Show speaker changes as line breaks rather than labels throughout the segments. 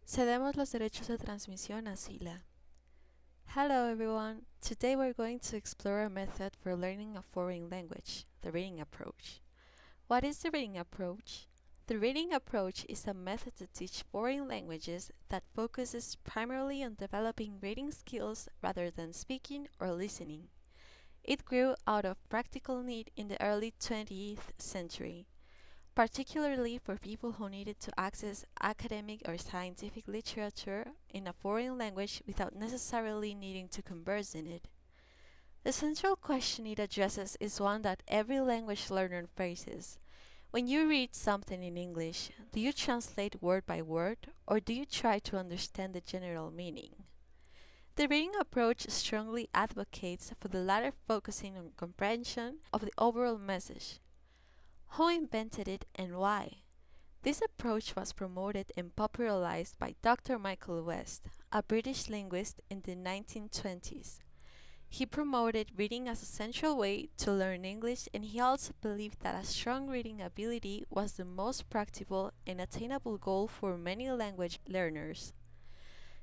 Cedemos los derechos de transmisión a CIIILA. Hello everyone! Today we're going to explore a method for learning a foreign language, the reading approach. What is the reading approach? The reading approach is a method to teach foreign languages that focuses primarily on developing reading skills rather than speaking or listening. It grew out of practical need in the early 20th century, particularly for people who needed to access academic or scientific literature in a foreign language without necessarily needing to converse in it. The central question it addresses is one that every language learner faces. When you read something in English, do you translate word by word, or do you try to understand the general meaning? The reading approach strongly advocates for the latter, focusing on comprehension of the overall message. Who invented it and why? This approach was promoted and popularized by Dr. Michael West, a British linguist in the 1920s. He promoted reading as a central way to learn English, and he also believed that a strong reading ability was the most practical and attainable goal for many language learners.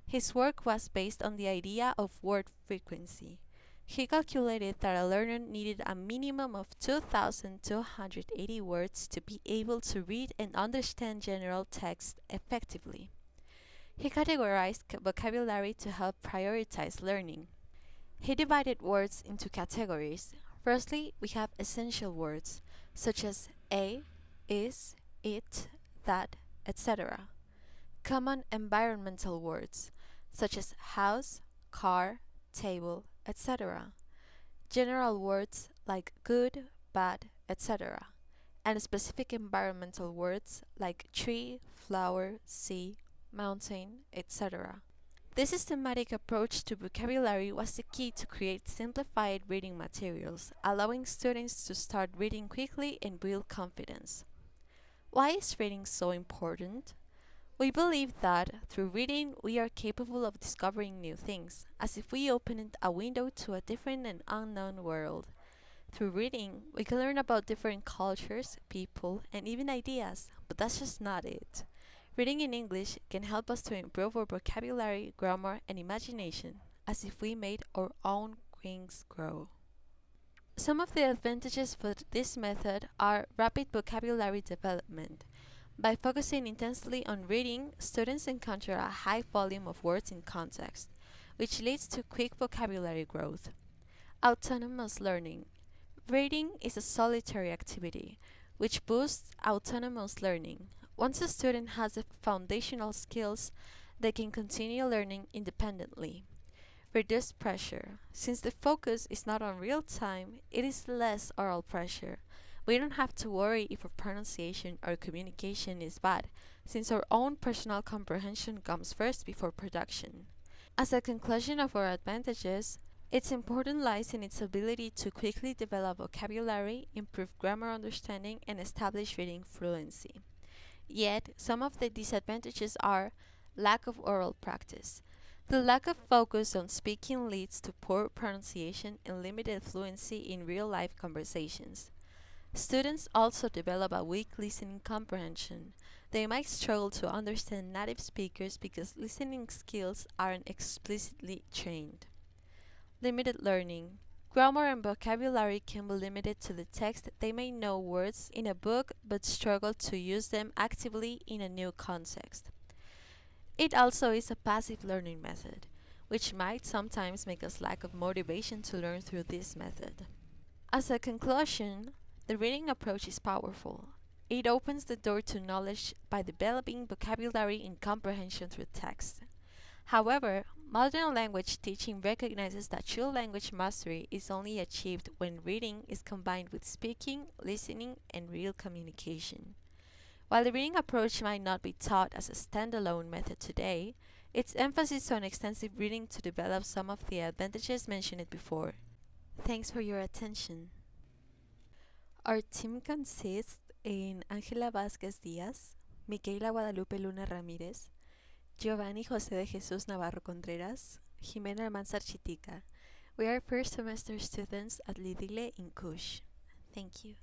His work was based on the idea of word frequency. He calculated that a learner needed a minimum of 2,280 words to be able to read and understand general text effectively. He categorized vocabulary to help prioritize learning. He divided words into categories. Firstly, we have essential words, such as a, is, it, that, etc. Common environmental words, such as house, car, table, etc. General words like good, bad, etc. And specific environmental words like tree, flower, sea, mountain, etc. This systematic approach to vocabulary was the key to create simplified reading materials, allowing students to start reading quickly and build confidence. Why is reading so important? We believe that, through reading, we are capable of discovering new things, as if we opened a window to a different and unknown world. Through reading, we can learn about different cultures, people, and even ideas, but that's just not it. Reading in English can help us to improve our vocabulary, grammar, and imagination, as if we made our own wings grow. Some of the advantages for this method are rapid vocabulary development. By focusing intensely on reading, students encounter a high volume of words in context, which leads to quick vocabulary growth. Autonomous learning. Reading is a solitary activity, which boosts autonomous learning. Once a student has the foundational skills, they can continue learning independently. Reduced pressure. Since the focus is not on real time, it is less oral pressure. We don't have to worry if our pronunciation or communication is bad, since our own personal comprehension comes first before production. As a conclusion of our advantages, its importance lies in its ability to quickly develop vocabulary, improve grammar understanding, and establish reading fluency. Yet, some of the disadvantages are lack of oral practice. The lack of focus on speaking leads to poor pronunciation and limited fluency in real-life conversations. Students also develop a weak listening comprehension. They might struggle to understand native speakers because listening skills aren't explicitly trained. Limited learning. Grammar and vocabulary can be limited to the text. They may know words in a book but struggle to use them actively in a new context. It also is a passive learning method, which might sometimes make us lack of motivation to learn through this method. As a conclusion, the reading approach is powerful. It opens the door to knowledge by developing vocabulary and comprehension through text. However, modern language teaching recognizes that true language mastery is only achieved when reading is combined with speaking, listening, and real communication. While the reading approach might not be taught as a standalone method today, its emphasis on extensive reading to develop some of the advantages mentioned before. Thanks for your attention. Our team consists in Ángela Vázquez Díaz, Mikeyla Guadalupe Ramírez, Giovanni José de Jesús Navarro Contreras, Ximena Almanzar Chitica. We are first semester students at LIDILE in CUSCH. Thank you.